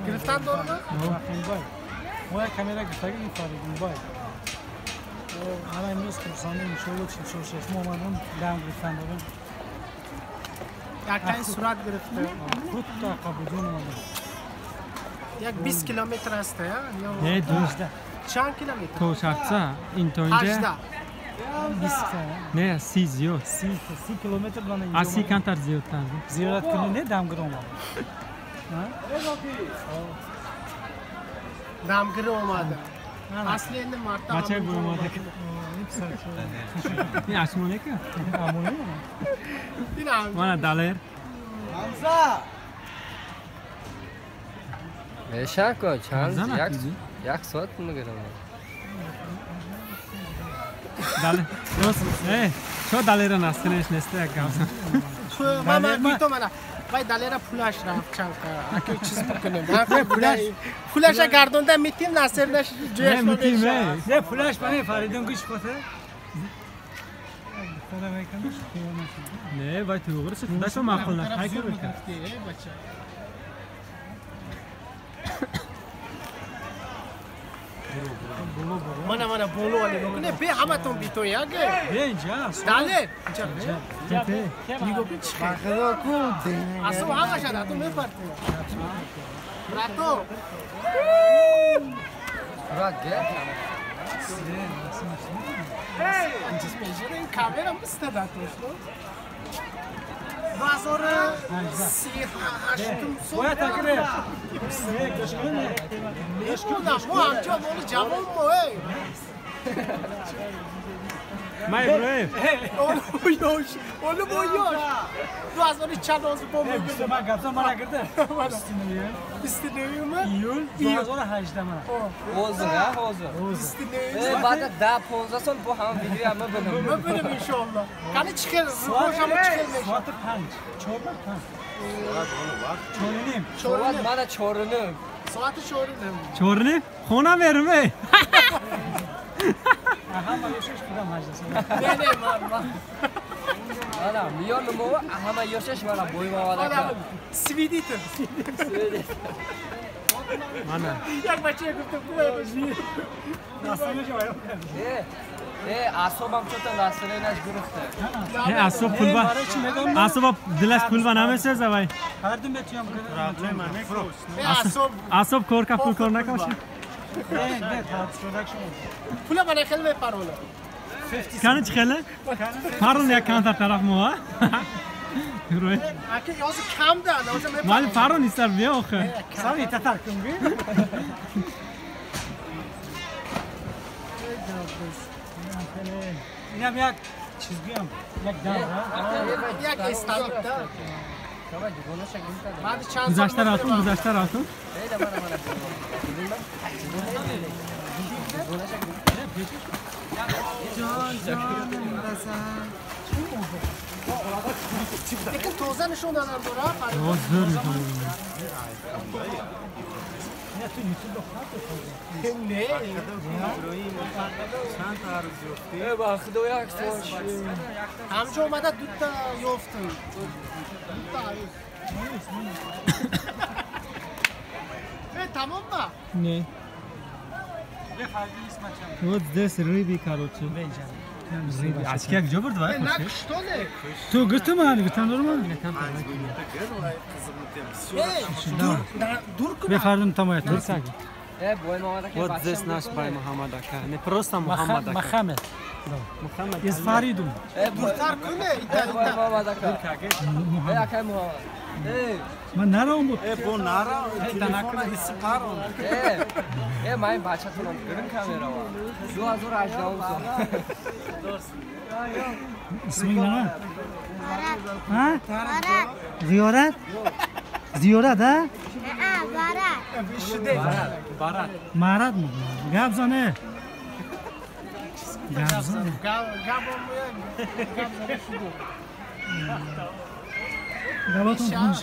گرفتن دارو؟ ما یک کامera گرفتگی می‌فرستیم باید. الان امروز کورسانه میشود چی شش ماه اومدم دام گرفتن دارم. یک تای صورت گرفته. خود تا قبضون اومدم. یک 20 کیلومتر است یا؟ نه 12 چند کیلومتر؟ تو شخصا این تا اینجا 18 20 نه 30 زیاد 30 کیلومتر بنا اینجا. 80 کمتر زیادتر زیارت کنی نه دام گرم اومدم. دامگیر اومده. اصلی این مرتا. بچه گروه اومده. این آسمونه که؟ آمونه. این هم. من دلار. شکر چند یک ساعت میگیرم. دلار. دوست. چه دلار نستنش نسته یک گاز. من میتونم نه. وای دلار پولش رفت چند تا. اگه چیز بکنم. پولش گردونده میتیم نصر نش جوش میتیم نه پولش برای فریدون گوش بده. نه وای تو برسه داشتم معقول نه. هیچ بکن. من بولو ولی بکنه به همه تون بی تو یاگه به اینجا داله اینجا میگو که چی خدا کو اصلا همه شده تو میپرتی راتو راگه اینجا سپیشل این کامera مستدات تو بازار 38 باید تگره ما همچه مال جوان موه مای بروی اولو بویاش 2014 با میگه من گفتم من نگرده 29 من ایول 2018 من حاضر بعد 10 15 سال با هم ویدیو هم ببینم ان شاء الله کنه چخیر روشم چخیر میشه ساعت 5 4 5 4 من 4 ساعت 4 چورنه خونه میرم همه یوشش بودم مجلس نه من نه میان مو همه یوشش والا بوی ما والا سویدی تو من یک بچه گفته خوبه باشی داستانش باید اعصابم چطور نسله نش گرفته اعصاب پول با اعصاب دلش پول با نمیسازه وای هر دم بتونم اعصاب کار کا پول کار نکاشه نه پروداکشن پول من خیلی میپروله کانه چخله پارون یک کانتر طرف مو روی اگه یاز کم ده لازم مال پارون نیستر بیا آخه سامی تتر کن بی اینم یک چیز بیام یک دام یک استالیک ده بعد چند گذشته راتون لیکن توزه نشون دادن دورا زور میکنم نه چند تا عرض یافتی با خدا یک سوش همجا اومده دو تا یافتم تمام با نه вот здесь рыбий короче از کی کجا برد وای خوشه نقشتونه تو گفتم من گفتم نورمال دور کن بفرمایید تمام دور سگ بوی محمد که вот здесь наш бай Мухаммад ака не просто Мухаммад ака Мухаммед Мухаммад из Фаридун دورتر کنه بوی محمد که اکای محمد من نرام بود بو نارا تناکل اسپارون من بچه تونم گرم کامیرا و 2018 اسمی من ها زیارت زیارت ها بارات مرد گاب زنه گاب زنه گاباتون خوش